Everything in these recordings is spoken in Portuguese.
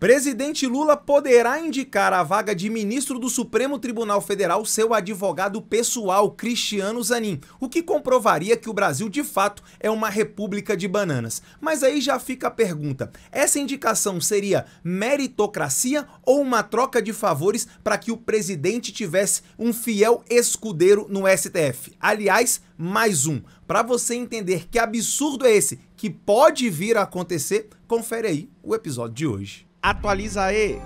Presidente Lula poderá indicar à vaga de ministro do Supremo Tribunal Federal seu advogado pessoal, Cristiano Zanin, o que comprovaria que o Brasil de fato é uma república de bananas. Mas aí já fica a pergunta, essa indicação seria meritocracia ou uma troca de favores para que o presidente tivesse um fiel escudeiro no STF? Aliás, mais um. Para você entender que absurdo é esse que pode vir a acontecer, confere aí o episódio de hoje. Atualiza aí!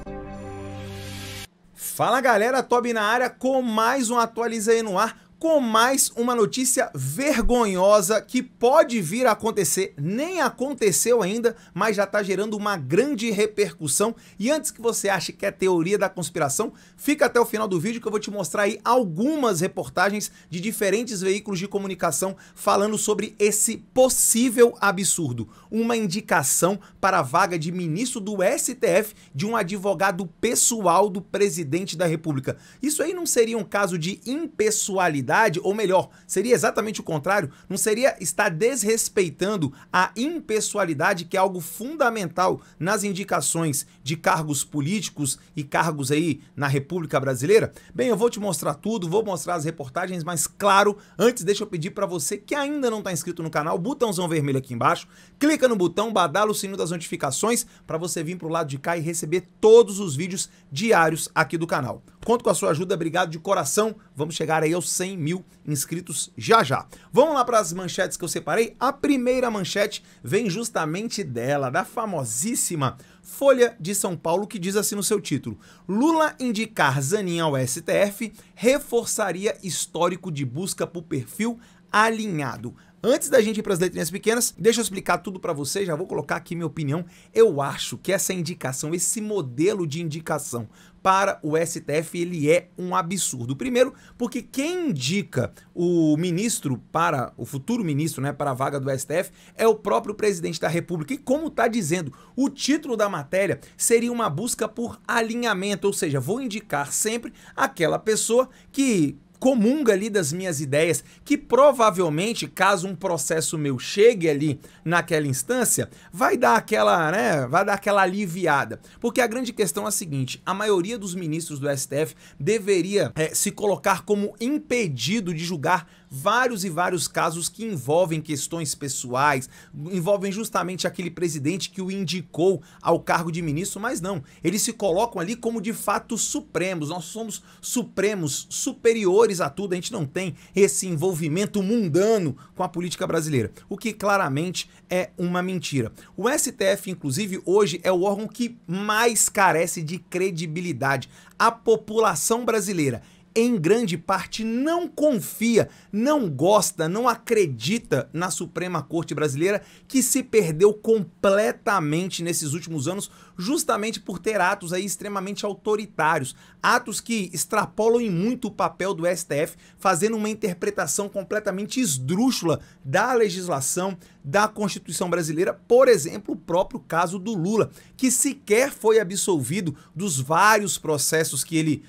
Fala galera, Tobi na área com mais um Atualiza aí no ar, com mais uma notícia vergonhosa que pode vir a acontecer, nem aconteceu ainda, mas já está gerando uma grande repercussão. E antes que você ache que é teoria da conspiração, fica até o final do vídeo que eu vou te mostrar aí algumas reportagens de diferentes veículos de comunicação falando sobre esse possível absurdo. Uma indicação para a vaga de ministro do STF de um advogado pessoal do presidente da República. Isso aí não seria um caso de impessoalidade? Ou melhor, seria exatamente o contrário? Não seria estar desrespeitando a impessoalidade, que é algo fundamental nas indicações de cargos políticos e cargos aí na República Brasileira? Bem, eu vou te mostrar tudo, vou mostrar as reportagens, mas claro, antes deixa eu pedir para você que ainda não está inscrito no canal, botãozão vermelho aqui embaixo, clica no botão, badala o sininho das notificações para você vir para o lado de cá e receber todos os vídeos diários aqui do canal. Conto com a sua ajuda, obrigado de coração, vamos chegar aí aos 100 mil inscritos já já. Vamos lá para as manchetes que eu separei. A primeira manchete vem justamente dela, da famosíssima Folha de São Paulo, que diz assim no seu título: Lula indicar Zanin ao STF reforçaria histórico de busca por perfil alinhado. Antes da gente ir para as letrinhas pequenas, deixa eu explicar tudo para você, já vou colocar aqui minha opinião. Eu acho que essa indicação, esse modelo de indicação para o STF, ele é um absurdo. Primeiro, porque quem indica o ministro para, o futuro ministro, né, para a vaga do STF, é o próprio presidente da República. E como está dizendo, o título da matéria seria uma busca por alinhamento, ou seja, vou indicar sempre aquela pessoa que comunga ali das minhas ideias, que provavelmente, caso um processo meu chegue ali naquela instância, vai dar aquela, né, vai dar aquela aliviada. Porque a grande questão é a seguinte, a maioria dos ministros do STF deveria se colocar como impedido de julgar vários e vários casos que envolvem questões pessoais, envolvem justamente aquele presidente que o indicou ao cargo de ministro, mas não, eles se colocam ali como de fato supremos, nós somos supremos, superiores a tudo, a gente não tem esse envolvimento mundano com a política brasileira, o que claramente é uma mentira. O STF, inclusive, hoje é o órgão que mais carece de credibilidade. A população brasileira, em grande parte, não confia, não gosta, não acredita na Suprema Corte Brasileira, que se perdeu completamente nesses últimos anos, justamente por ter atos aí extremamente autoritários, atos que extrapolam em muito o papel do STF, fazendo uma interpretação completamente esdrúxula da legislação, da Constituição brasileira, por exemplo, o próprio caso do Lula, que sequer foi absolvido dos vários processos que ele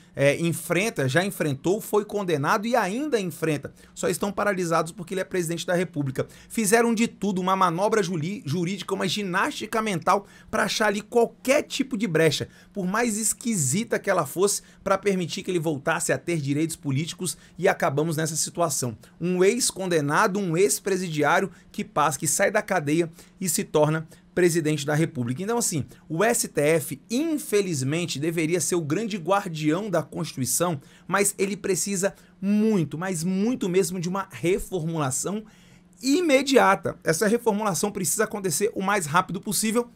já enfrentou, foi condenado e ainda enfrenta. Só estão paralisados porque ele é presidente da República. Fizeram de tudo, uma manobra jurídica, uma ginástica mental para achar ali qualquer tipo de brecha, por mais esquisita que ela fosse, para permitir que ele voltasse a ter direitos políticos, e acabamos nessa situação. Um ex-condenado, um ex-presidiário que sai da cadeia e se torna presidente da República. Então, assim, o STF, infelizmente, deveria ser o grande guardião da Constituição, mas ele precisa muito, mas muito mesmo, de uma reformulação imediata. Essa reformulação precisa acontecer o mais rápido possível,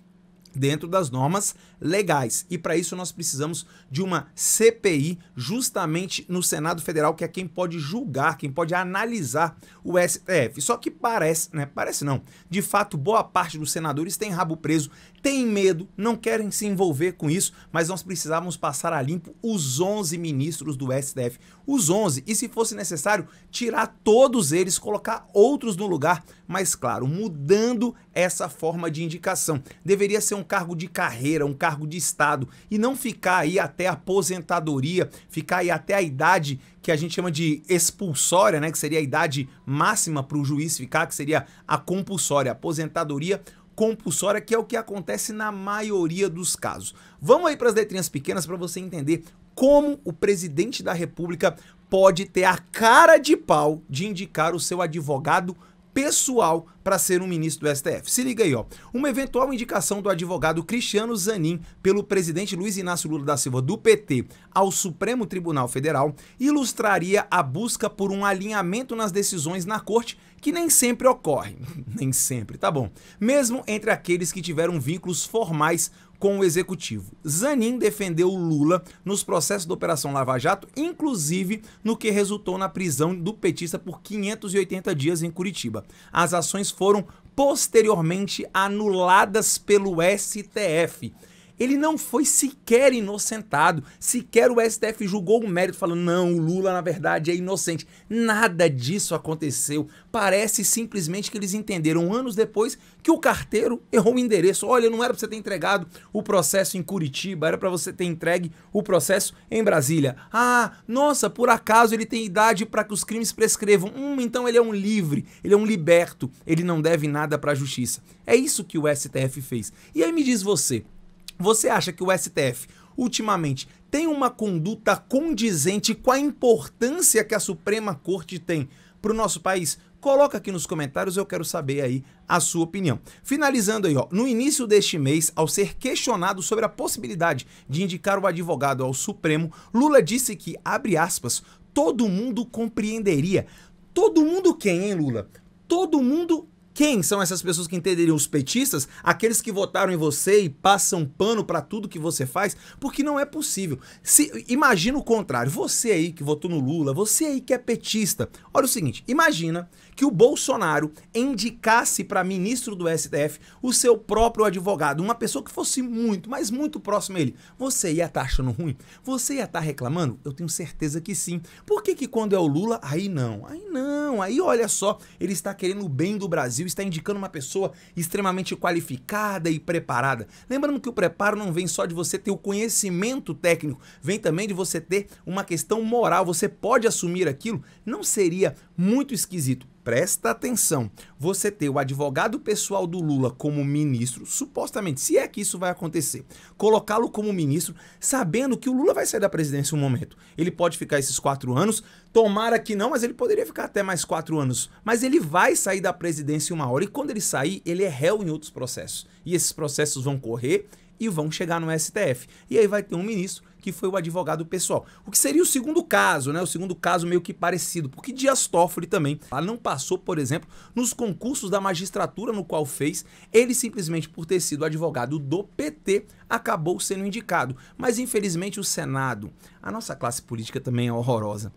dentro das normas legais. E para isso nós precisamos de uma CPI justamente no Senado Federal, que é quem pode julgar, quem pode analisar o STF. Só que parece, né? Parece não. De fato, boa parte dos senadores tem rabo preso, tem medo, não querem se envolver com isso, mas nós precisávamos passar a limpo os 11 ministros do STF. Os 11, e se fosse necessário, tirar todos eles, colocar outros no lugar, mas claro, mudando essa forma de indicação. Deveria ser um cargo de carreira, um cargo de Estado, e não ficar aí até a aposentadoria, ficar aí até a idade que a gente chama de expulsória, né, que seria a idade máxima para o juiz ficar, que seria a compulsória, aposentadoria compulsória, que é o que acontece na maioria dos casos. Vamos aí para as letrinhas pequenas para você entender como o presidente da República pode ter a cara de pau de indicar o seu advogado pessoal para ser um ministro do STF. Se liga aí, ó. Uma eventual indicação do advogado Cristiano Zanin pelo presidente Luiz Inácio Lula da Silva, do PT, ao Supremo Tribunal Federal ilustraria a busca por um alinhamento nas decisões na corte que nem sempre ocorre. Nem sempre, tá bom. Mesmo entre aqueles que tiveram vínculos formais com o executivo. Zanin defendeu Lula nos processos da Operação Lava Jato, inclusive no que resultou na prisão do petista por 580 dias em Curitiba. As ações foram posteriormente anuladas pelo STF. Ele não foi sequer inocentado, sequer o STF julgou o mérito, falando, não, o Lula na verdade é inocente. Nada disso aconteceu. Parece simplesmente que eles entenderam anos depois que o carteiro errou o endereço. Olha, não era para você ter entregado o processo em Curitiba, era para você ter entregue o processo em Brasília. Ah, nossa, por acaso ele tem idade para que os crimes prescrevam. Então ele é um livre, ele é um liberto, ele não deve nada para a justiça. É isso que o STF fez. E aí me diz você acha que o STF, ultimamente, tem uma conduta condizente com a importância que a Suprema Corte tem para o nosso país? Coloca aqui nos comentários, eu quero saber aí a sua opinião. Finalizando aí, ó, no início deste mês, ao ser questionado sobre a possibilidade de indicar o advogado ao Supremo, Lula disse que, abre aspas, todo mundo compreenderia. Todo mundo quem, hein, Lula? Todo mundo. Quem são essas pessoas que entenderiam? Os petistas? Aqueles que votaram em você e passam pano para tudo que você faz? Porque não é possível. Imagina o contrário. Você aí que votou no Lula, você aí que é petista. Olha o seguinte, imagina que o Bolsonaro indicasse para ministro do STF o seu próprio advogado, uma pessoa que fosse muito, mas muito próxima a ele. Você ia estar achando ruim? Você ia estar reclamando? Eu tenho certeza que sim. Por que quando é o Lula, aí não? Aí olha só, ele está querendo o bem do Brasil, está indicando uma pessoa extremamente qualificada e preparada. Lembrando que o preparo não vem só de você ter o conhecimento técnico, vem também de você ter uma questão moral, você pode assumir aquilo. Não seria muito esquisito? Presta atenção, você ter o advogado pessoal do Lula como ministro, supostamente, se é que isso vai acontecer, colocá-lo como ministro, sabendo que o Lula vai sair da presidência em um momento. Ele pode ficar esses 4 anos, tomara que não, mas ele poderia ficar até mais 4 anos. Mas ele vai sair da presidência em uma hora, e quando ele sair, ele é réu em outros processos. E esses processos vão correr e vão chegar no STF. E aí vai ter um ministro que foi o advogado pessoal. O que seria o segundo caso, né? O segundo caso meio que parecido, porque Dias Toffoli também não passou, por exemplo, nos concursos da magistratura no qual fez, ele simplesmente por ter sido advogado do PT, acabou sendo indicado. Mas infelizmente o Senado, a nossa classe política também é horrorosa,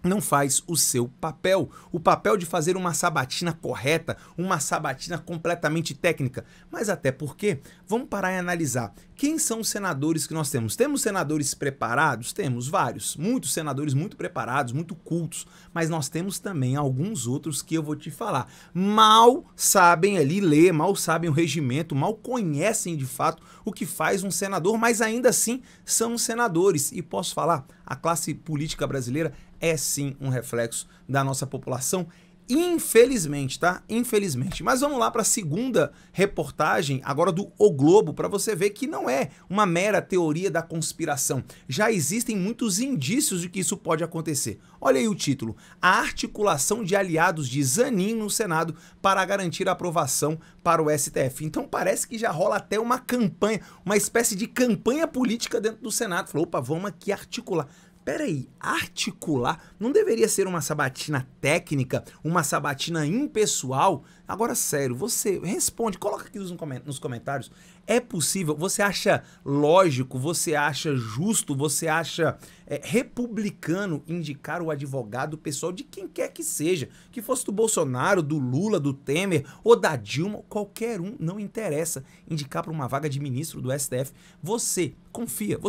não faz o seu papel, o papel de fazer uma sabatina correta, uma sabatina completamente técnica. Mas até porque, vamos parar e analisar, quem são os senadores que nós temos? Temos senadores preparados? Temos vários, muitos senadores muito preparados, muito cultos, mas nós temos também alguns outros que eu vou te falar. Mal sabem ali ler, mal sabem o regimento, mal conhecem de fato o que faz um senador, mas ainda assim são senadores. E posso falar, a classe política brasileira é sim um reflexo da nossa população, infelizmente, tá? Infelizmente. Mas vamos lá para a segunda reportagem, agora do O Globo, para você ver que não é uma mera teoria da conspiração. Já existem muitos indícios de que isso pode acontecer. Olha aí o título: a articulação de aliados de Zanin no Senado para garantir a aprovação para o STF. Então parece que já rola até uma campanha, uma espécie de campanha política dentro do Senado. Falou, opa, vamos aqui articular. Peraí, articular não deveria ser uma sabatina técnica, uma sabatina impessoal? Agora, sério, você responde, coloca aqui nos comentários. É possível? Você acha lógico, você acha justo, você acha republicano indicar o advogado pessoal de quem quer que seja, que fosse do Bolsonaro, do Lula, do Temer ou da Dilma, qualquer um, não interessa, indicar para uma vaga de ministro do STF. Você confia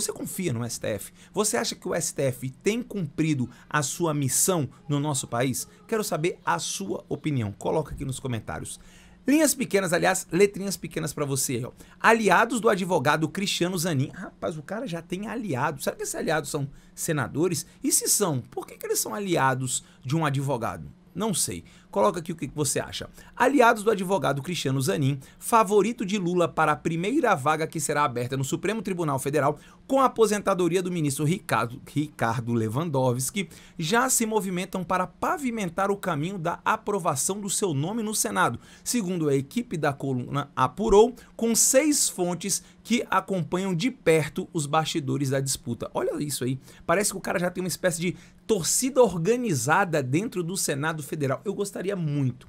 no STF? Você acha que o STF tem cumprido a sua missão no nosso país? Quero saber a sua opinião. Coloca aqui nos comentários. Linhas pequenas, aliás, letrinhas pequenas para você aí, ó. Aliados do advogado Cristiano Zanin. Rapaz, o cara já tem aliados. Será que esses aliados são senadores? E se são, por que eles são aliados de um advogado? Não sei. Coloca aqui o que você acha. Aliados do advogado Cristiano Zanin, favorito de Lula para a primeira vaga que será aberta no Supremo Tribunal Federal, com a aposentadoria do ministro Ricardo Lewandowski, já se movimentam para pavimentar o caminho da aprovação do seu nome no Senado, segundo a equipe da coluna apurou, com 6 fontes que acompanham de perto os bastidores da disputa. Olha isso aí, parece que o cara já tem uma espécie de torcida organizada dentro do Senado Federal. Eu gostaria muito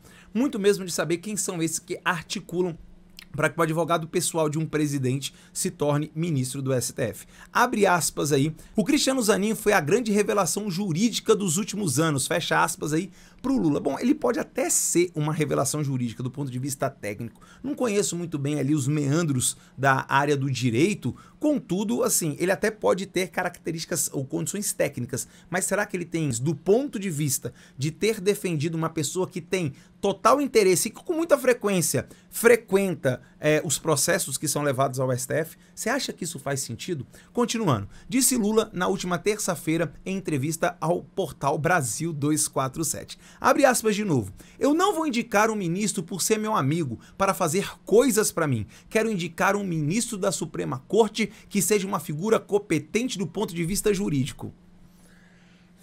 mesmo de saber quem são esses que articulam para que o advogado pessoal de um presidente se torne ministro do STF. Abre aspas aí, o Cristiano Zanin foi a grande revelação jurídica dos últimos anos, fecha aspas aí, para o Lula. Bom, ele pode até ser uma revelação jurídica do ponto de vista técnico, não conheço muito bem ali os meandros da área do direito, contudo, assim, ele até pode ter características ou condições técnicas, mas será que ele tem, do ponto de vista de ter defendido uma pessoa que tem total interesse e que com muita frequência frequenta os processos que são levados ao STF, você acha que isso faz sentido? Continuando, disse Lula na última terça-feira em entrevista ao portal Brasil 247. Abre aspas de novo. Eu não vou indicar um ministro por ser meu amigo, para fazer coisas para mim. Quero indicar um ministro da Suprema Corte que seja uma figura competente do ponto de vista jurídico.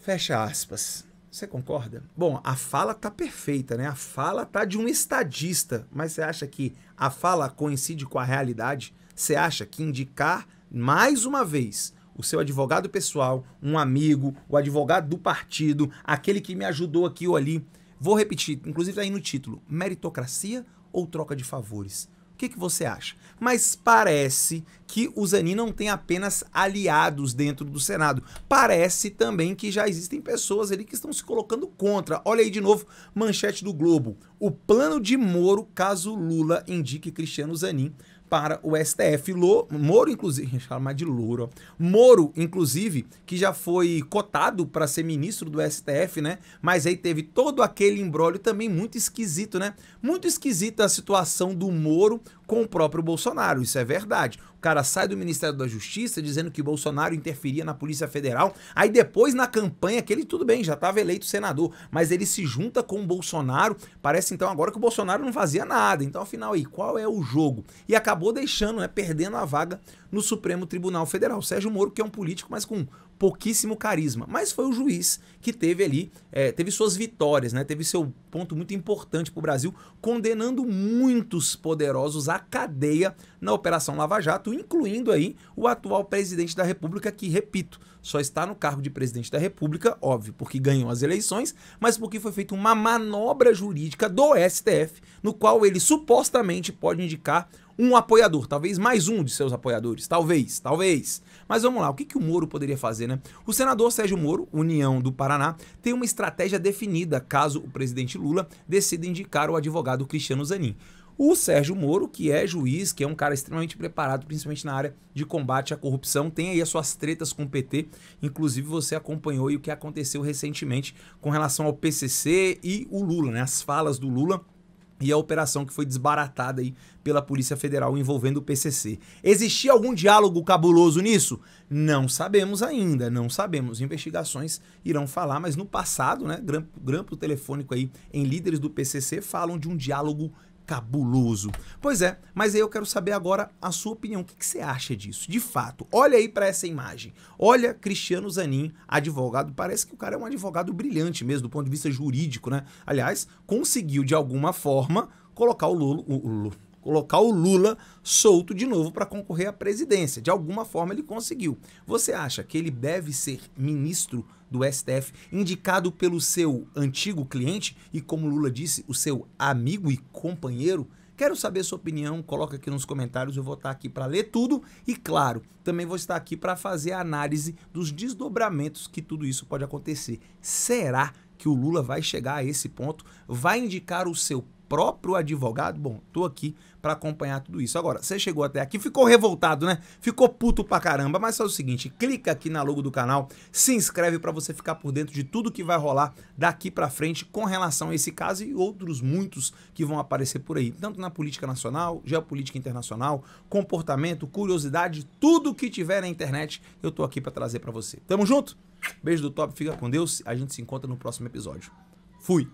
Fecha aspas. Você concorda? Bom, a fala tá perfeita, né? A fala tá de um estadista, mas você acha que a fala coincide com a realidade? Você acha que indicar, mais uma vez, o seu advogado pessoal, um amigo, o advogado do partido, aquele que me ajudou aqui ou ali, vou repetir, inclusive tá aí no título, meritocracia ou troca de favores? O que você acha? Mas parece que o Zanin não tem apenas aliados dentro do Senado. Parece também que já existem pessoas ali que estão se colocando contra. Olha aí de novo, manchete do Globo. O plano de Moro caso Lula indique Cristiano Zanin para o STF. Moro, inclusive, chamar de Louro. Moro, inclusive, que já foi cotado para ser ministro do STF, né? Mas aí teve todo aquele imbróglio também muito esquisito, né? Muito esquisita a situação do Moro com o próprio Bolsonaro, isso é verdade. O cara sai do Ministério da Justiça dizendo que Bolsonaro interferia na Polícia Federal, aí depois na campanha que ele, tudo bem, já estava eleito senador, mas ele se junta com o Bolsonaro, parece então agora que o Bolsonaro não fazia nada, então afinal aí, qual é o jogo? E acabou deixando, né, perdendo a vaga no Supremo Tribunal Federal. Sérgio Moro, que é um político, mas com pouquíssimo carisma, mas foi o juiz que teve ali, teve suas vitórias, né? Teve seu ponto muito importante para o Brasil, condenando muitos poderosos à cadeia na Operação Lava Jato, incluindo aí o atual presidente da República, que, repito, só está no cargo de presidente da República, óbvio, porque ganhou as eleições, mas porque foi feita uma manobra jurídica do STF, no qual ele supostamente pode indicar um apoiador, talvez mais um de seus apoiadores, talvez. Mas vamos lá, o que o Moro poderia fazer, né? O senador Sérgio Moro, União do Paraná, tem uma estratégia definida caso o presidente Lula decida indicar o advogado Cristiano Zanin. O Sérgio Moro, que é juiz, que é um cara extremamente preparado, principalmente na área de combate à corrupção, tem aí as suas tretas com o PT, inclusive você acompanhou aí o que aconteceu recentemente com relação ao PCC e o Lula, né? As falas do Lula e a operação que foi desbaratada aí pela Polícia Federal envolvendo o PCC. Existia algum diálogo cabuloso nisso? Não sabemos ainda, não sabemos. Investigações irão falar, mas no passado, né, grampo telefônico aí em líderes do PCC falam de um diálogo cabuloso. Pois é, mas aí eu quero saber agora a sua opinião. O que você acha disso? De fato, olha aí para essa imagem. Olha Cristiano Zanin, advogado. Parece que o cara é um advogado brilhante mesmo, do ponto de vista jurídico, né? Aliás, conseguiu de alguma forma colocar o Lula solto de novo para concorrer à presidência. De alguma forma ele conseguiu. Você acha que ele deve ser ministro do STF, indicado pelo seu antigo cliente e, como Lula disse, o seu amigo e companheiro? Quero saber sua opinião, coloca aqui nos comentários, eu vou estar aqui para ler tudo e, claro, também vou estar aqui para fazer a análise dos desdobramentos que tudo isso pode acontecer. Será que o Lula vai chegar a esse ponto? Vai indicar o seu próprio advogado? Bom, tô aqui para acompanhar tudo isso. Agora, você chegou até aqui, ficou revoltado, né? Ficou puto pra caramba, mas faz o seguinte, clica aqui na logo do canal, se inscreve para você ficar por dentro de tudo que vai rolar daqui para frente com relação a esse caso e outros muitos que vão aparecer por aí, tanto na política nacional, geopolítica internacional, comportamento, curiosidade, tudo que tiver na internet, eu tô aqui para trazer para você. Tamo junto? Beijo do top, fica com Deus, a gente se encontra no próximo episódio. Fui!